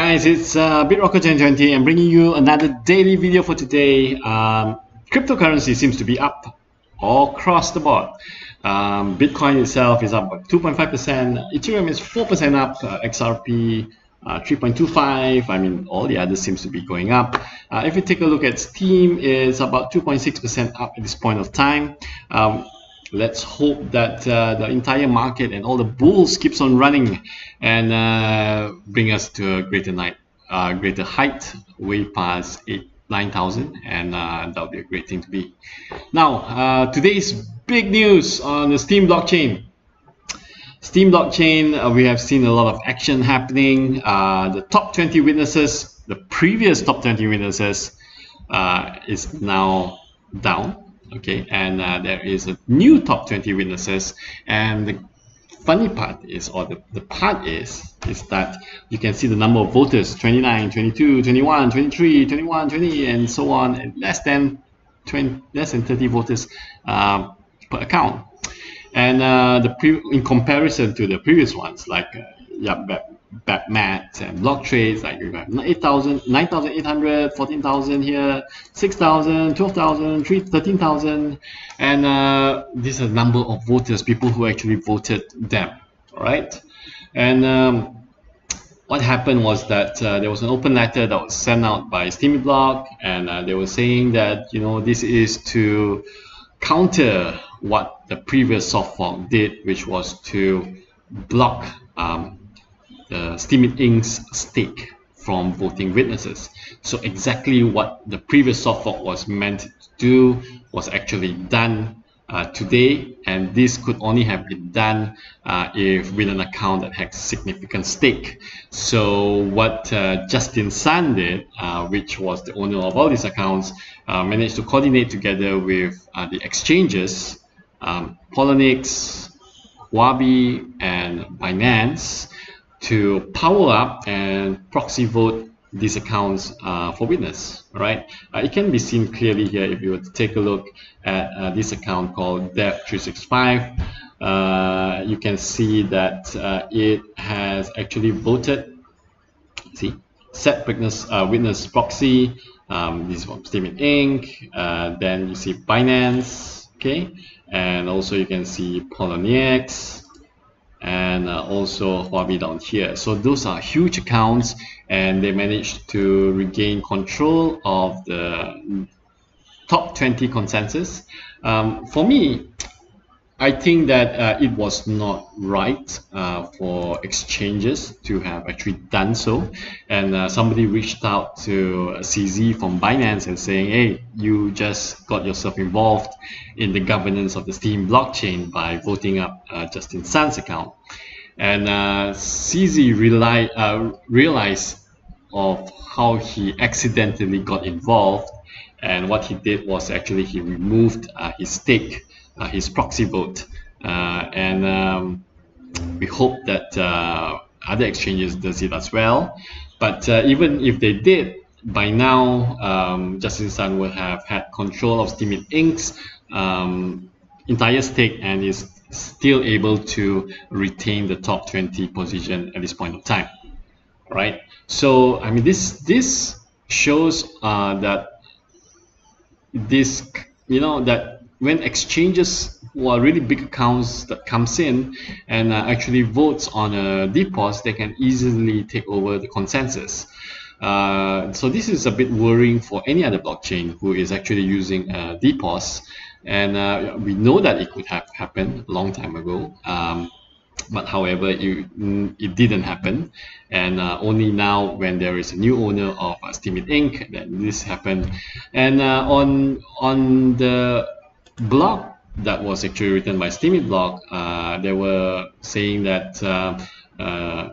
Guys, it's BitRocker 2020. I'm bringing you another daily video for today. Cryptocurrency seems to be up all across the board. Bitcoin itself is up by 2.5%. Ethereum is 4% up. XRP 3.25. I mean, all the others seems to be going up. If you take a look at Steem, it's about 2.6% up at this point of time. Let's hope that the entire market and all the bulls keeps on running and bring us to a greater height, way past 9,000, and that would be a great thing to be. Now, today's big news on the Steem blockchain. Steem blockchain, we have seen a lot of action happening. The top 20 witnesses, the previous top 20 witnesses, is now down. Okay, and there is a new top 20 witnesses, and the funny part is, or the part is that you can see the number of voters: 29, 22, 21, 23, 21, 20, and so on, and less than 30 voters per account. And in comparison to the previous ones, like Batmat and block trades, like you have 8,000, 9,800, 14,000 here, 6,000, 12,000, 13,000, and these are the number of voters, people who actually voted them. All right, and what happened was that there was an open letter that was sent out by Steemit Block, and they were saying that, you know, this is to counter what the previous soft fork did, which was to block the Steemit Inc's stake from voting witnesses. So exactly what the previous soft fork was meant to do was actually done today, and this could only have been done if with an account that had significant stake. So what Justin Sun did, which was the owner of all these accounts, managed to coordinate together with the exchanges, Poloniex, Huobi, and Binance, to power up and proxy vote these accounts for witness. All right, it can be seen clearly here if you were to take a look at this account called Dev365. You can see that it has actually voted. See, set witness proxy. This is from Steemit Inc. Then you see Binance, okay, and also you can see poloniex, and also huobi down here. So those are huge accounts, and they managed to regain control of the top 20 consensus. For me, I think that it was not right for exchanges to have actually done so, and somebody reached out to CZ from Binance and saying, hey, you just got yourself involved in the governance of the Steem blockchain by voting up Justin Sun's account. And CZ realized of how he accidentally got involved, and what he did was actually he removed his stake, his proxy vote, and we hope that other exchanges does it as well. But even if they did, by now Justin Sun will have had control of Steemit Inc's entire stake, and is still able to retain the top 20 position at this point of time. All right, so I mean, this shows that that when exchanges who are really big accounts that comes in and actually votes on a DPoS, they can easily take over the consensus. So this is a bit worrying for any other blockchain who is actually using DPoS, and we know that it could have happened a long time ago, but however it didn't happen, and only now when there is a new owner of Steemit Inc. that this happened. And on the blog that was actually written by Steemit Block, they were saying that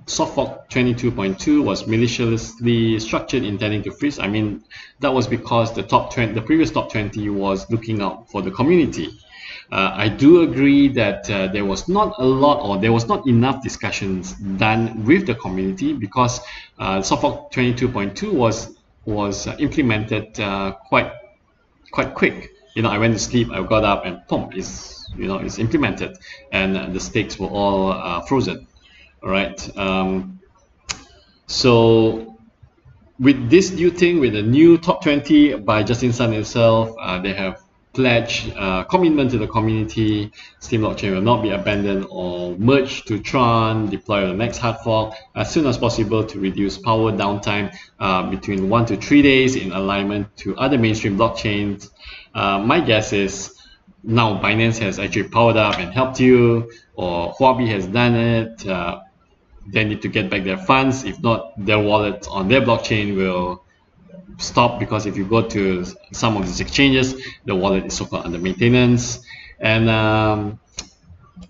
soft fork 22.2 was maliciously structured, intending to freeze. I mean, that was because the previous top 20 was looking out for the community. I do agree that there was not a lot, or there was not enough discussions done with the community, because soft fork 22.2 was implemented quite quick. You know, I went to sleep, I got up, and boom, it's implemented, and the stakes were all frozen. All right. So with this new thing, with the new top 20 by Justin Sun itself, they have pledged commitment to the community. Steem blockchain will not be abandoned or merged to Tron, deploy the next hard fork as soon as possible to reduce power downtime between 1 to 3 days in alignment to other mainstream blockchains. My guess is now Binance has actually powered up and helped you, or Huobi has done it. They need to get back their funds. If not, their wallet on their blockchain will stop, because if you go to some of these exchanges, the wallet is so-called under maintenance. And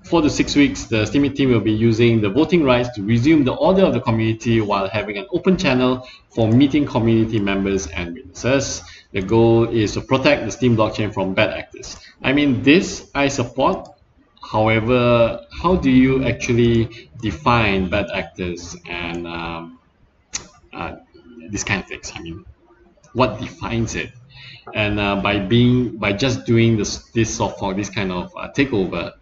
4 to 6 weeks, the Steemit team will be using the voting rights to resume the order of the community while having an open channel for meeting community members and witnesses. The goal is to protect the Steem blockchain from bad actors. I mean, this I support. However, how do you actually define bad actors and these kind of things? I mean, what defines it? And by just doing this soft fork, this kind of takeover,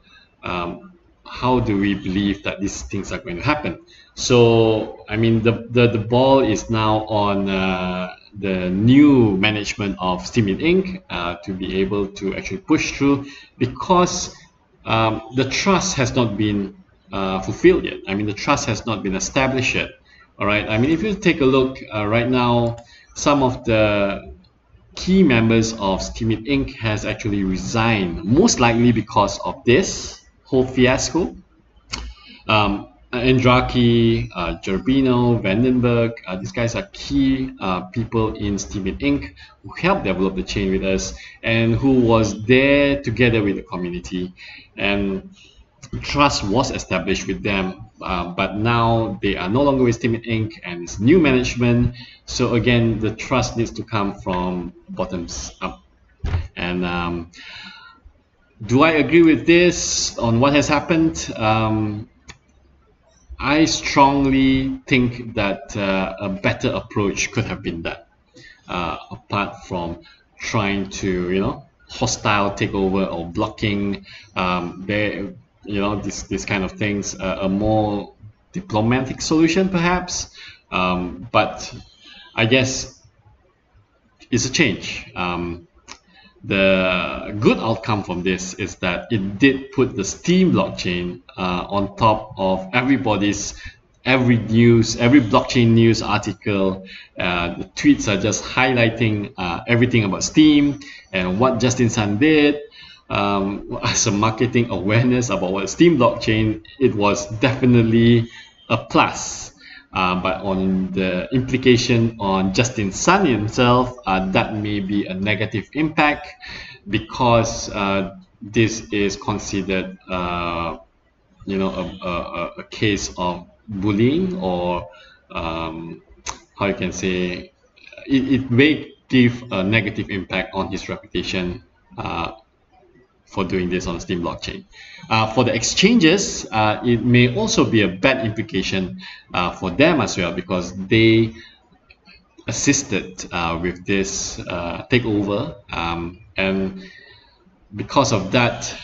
how do we believe that these things are going to happen? So I mean, the ball is now on the new management of Steemit Inc. To be able to actually push through, because the trust has not been fulfilled yet. I mean, the trust has not been established yet. All right. I mean, if you take a look right now, some of the key members of Steemit Inc. has actually resigned, most likely because of this whole fiasco. Andraki, Gerbino, Vandenberg, these guys are key people in Steemit Inc. who helped develop the chain with us and who was there together with the community, and trust was established with them, but now they are no longer with Steemit Inc. and it's new management. So again, the trust needs to come from bottoms up. And do I agree with this on what has happened? I strongly think that a better approach could have been done, apart from trying to, hostile takeover or blocking. This kind of things. A more diplomatic solution, perhaps. But I guess it's a change. The good outcome from this is that it did put the Steem blockchain on top of every blockchain news article. The tweets are just highlighting everything about Steem and what Justin Sun did. As a marketing awareness about what Steem blockchain, it was definitely a plus. But on the implication on Justin Sun himself, that may be a negative impact, because this is considered, a case of bullying, or how you can say, it may give a negative impact on his reputation for doing this on the Steem blockchain. For the exchanges, it may also be a bad implication for them as well, because they assisted with this takeover, and because of that,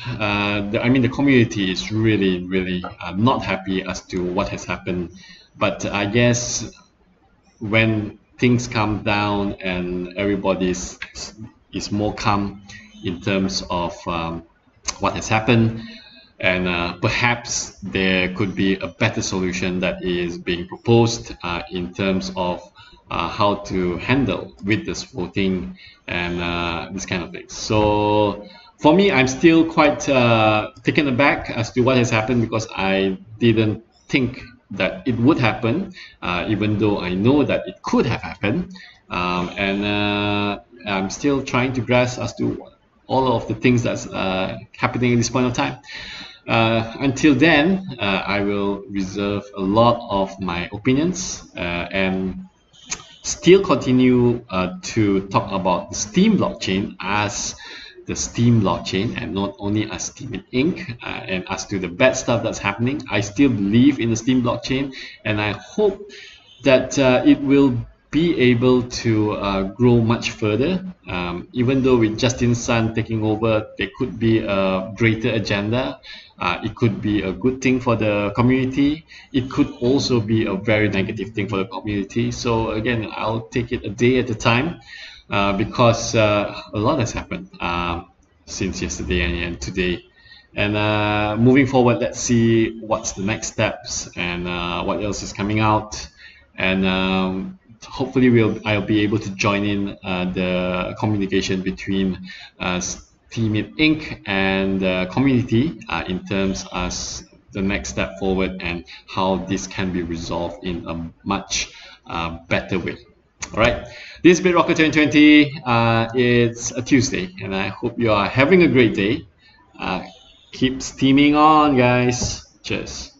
the community is really not happy as to what has happened. But I guess when things calm down and everybody is more calm in terms of what has happened, and perhaps there could be a better solution that is being proposed in terms of how to handle with this voting and this kind of things. So for me, I'm still quite taken aback as to what has happened, because I didn't think that it would happen, even though I know that it could have happened, and I'm still trying to grasp as to all of the things that's happening at this point of time. Until then, I will reserve a lot of my opinions and still continue to talk about the Steem blockchain as the Steem blockchain, and not only as Steemit Inc. And as to the bad stuff that's happening, I still believe in the Steem blockchain, and I hope that it will be able to grow much further. Even though with Justin Sun taking over, there could be a greater agenda. It could be a good thing for the community. It could also be a very negative thing for the community. So again, I'll take it a day at a time, because a lot has happened since yesterday and today. And moving forward, let's see what's the next steps and what else is coming out. And hopefully I'll be able to join in the communication between Steemit Inc. and the community in terms as the next step forward and how this can be resolved in a much better way. All right, this is BitRocker 2020. It's a Tuesday, and I hope you are having a great day. Keep steaming on, guys. Cheers.